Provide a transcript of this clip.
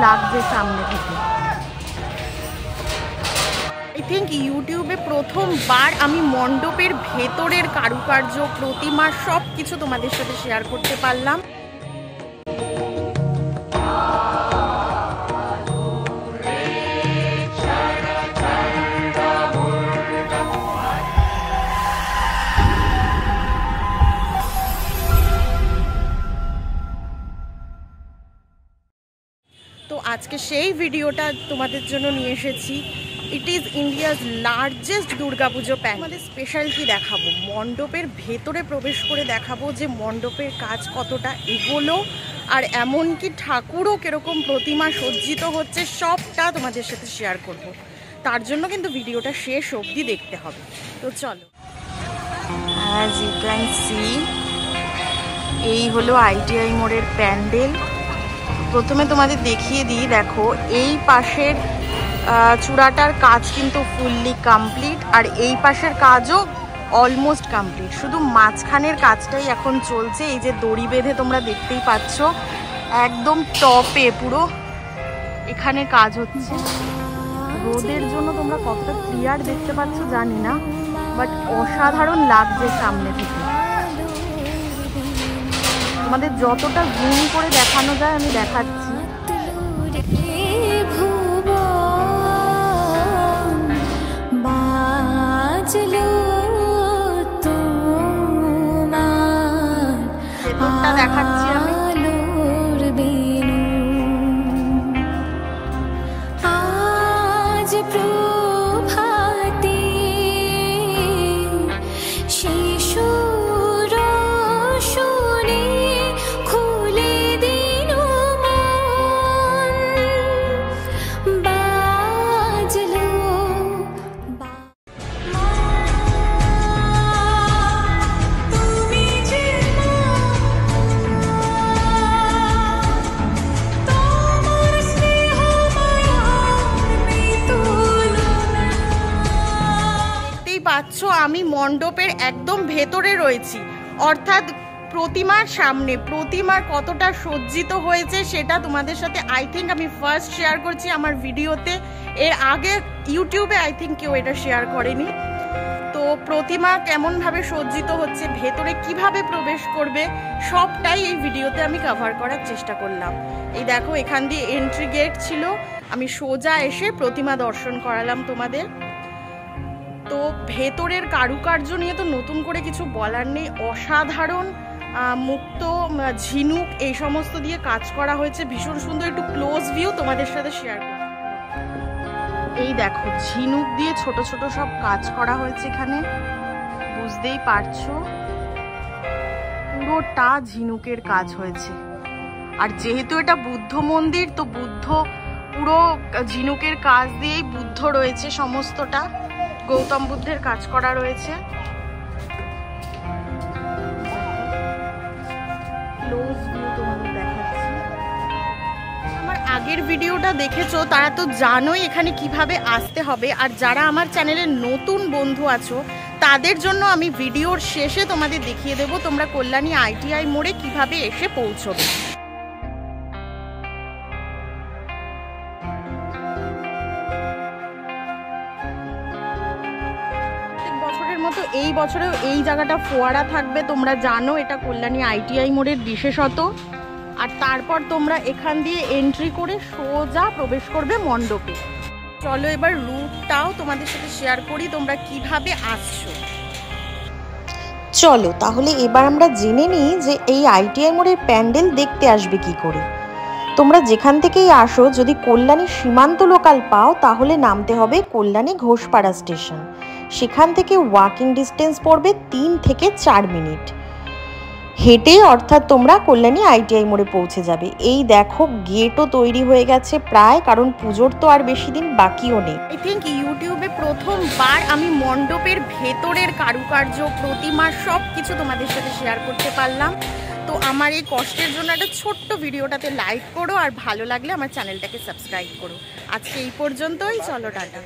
লাগছে সামনে থেকে। আই থিঙ্ক ইউটিউবে প্রথমবার আমি মণ্ডপের ভেতরের কারুকার্য, প্রতিমা সব কিছু তোমাদের সাথে শেয়ার করতে পারলাম। তো আজকে সেই ভিডিওটা তোমাদের জন্য নিয়ে এসেছি। It is India's largest Durga Puja pandal. আমাদের স্পেশাল কি দেখাবো, মণ্ডপের ভেতরে প্রবেশ করে দেখাবো যে মণ্ডপের কাজ কতটা এগোলো, আর এমনকি ঠাকুরও কিরকম প্রতিমা সজ্জিত হচ্ছে সবটা তোমাদের সাথে শেয়ার করব। তার জন্য কিন্তু ভিডিওটা শেষ অবধি দেখতে হবে। তো চলো, অ্যাজ ইউ ক্যান সি এই হলো ITI মোড়ের প্যান্ডেল। প্রথমে তোমাদের দেখিয়ে দিই, দেখো এই পাশের চূড়াটার কাজ কিন্তু ফুললি কমপ্লিট, আর এই পাশের কাজও অলমোস্ট কমপ্লিট। শুধু মাঝখানের কাজটাই এখন চলছে। এই যে দড়ি বেঁধে তোমরা দেখতেই পাচ্ছ, একদম টপে পুরো এখানে কাজ হচ্ছে। রোদের জন্য তোমরা কতটা ক্লিয়ার দেখতে পাচ্ছ জানি না, বাট অসাধারণ লাগছে সামনে থেকে। তোমাদের যতটা জুম করে দেখানো যায় আমি দেখাচ্ছি। ভেতরটা দেখাচ্ছি আমি। আমি মণ্ডপের একদম ভেতরে রয়েছি, অর্থাৎ প্রতিমার সামনে। প্রতিমার কতটা সজ্জিত হয়েছে সেটা তোমাদের সাথে আই থিঙ্ক আমি ফার্স্ট শেয়ার করছি আমার ভিডিওতে। এর আগে ইউটিউবে আই থিঙ্ক কেউ এটা শেয়ার করেনি। তো প্রতিমা কেমনভাবে সজ্জিত হচ্ছে, ভেতরে কিভাবে প্রবেশ করবে, সবটাই এই ভিডিওতে আমি কভার করার চেষ্টা করলাম। এই দেখো, এখান দিয়ে এন্ট্রি গেট ছিল, আমি সোজা এসে প্রতিমা দর্শন করালাম তোমাদের। তো ভেতরের কারুকার্য নিয়ে তো নতুন করে কিছু বলার নেই। অসাধারণ মুক্ত, ঝিনুক এই সমস্ত দিয়ে কাজ করা হয়েছে, ভীষণ সুন্দর। একটু ক্লোজ ভিউ তোমাদের সাথে শেয়ার করব। এই দেখো, ঝিনুক দিয়ে ছোট ছোট সব কাজ করা হয়েছে এখানে, বুঝতেই পারছো পুরোটা ঝিনুকের কাজ হয়েছে। আর যেহেতু এটা বুদ্ধ মন্দির, তো বুদ্ধ পুরো ঝিনুকের কাজ দিয়েই বুদ্ধ রয়েছে, সমস্তটা গৌতম বুদ্ধের কাজ করা রয়েছে। আমার আগের ভিডিওটা দেখেছো, তারা তো জানোই এখানে কিভাবে আসতে হবে। আর যারা আমার চ্যানেলের নতুন বন্ধু আছো তাদের জন্য আমি ভিডিওর শেষে তোমাদের দেখিয়ে দেবো তোমরা কল্যাণী ITI মোড়ে কিভাবে এসে পৌঁছবে। মতো এই বছরেও এই জায়গাটা ফোয়ারা থাকবে, তোমরা জানো এটা কল্যাণী ITI মোড়ের বিশেষত। আর তারপর তোমরা এখান দিয়ে এন্ট্রি করে সোজা প্রবেশ করবে মণ্ডপে। চলো এবার রুটটাও তোমাদের সাথে শেয়ার করি, তোমরা কিভাবে আসছো। চলো তাহলে এবার আমরা জেনে নিই যে এই ITI মোড়ের প্যান্ডেল দেখতে আসবে কি করে। তোমরা যেখান থেকেই আসো, যদি কল্যাণী সীমান্ত লোকাল পাও তাহলে নামতে হবে কল্যাণী ঘোষপাড়া স্টেশন। সেখান থেকে ওয়াকিং ডিস্টেন্স পড়বে 3 থেকে 4 মিনিট হেঁটে, অর্থাৎ তোমরা কল্যাণী ITI মোড়ে পৌঁছে যাবে। এই দেখো, গেটও তৈরি হয়ে গেছে প্রায়, কারণ পুজোর তো আর বেশি দিন বাকিও নেই। আই থিঙ্ক ইউটিউবে প্রথমবার আমি মণ্ডপের ভেতরের কারুকার্য, প্রতিমা সব কিছু তোমাদের সাথে শেয়ার করতে পারলাম। তো আমার এই কষ্টের জন্য একটা ছোট্ট ভিডিওটাতে লাইক করো, আর ভালো লাগলে আমার চ্যানেলটাকে সাবস্ক্রাইব করো। আজকে এই পর্যন্তই, চলো টাটা।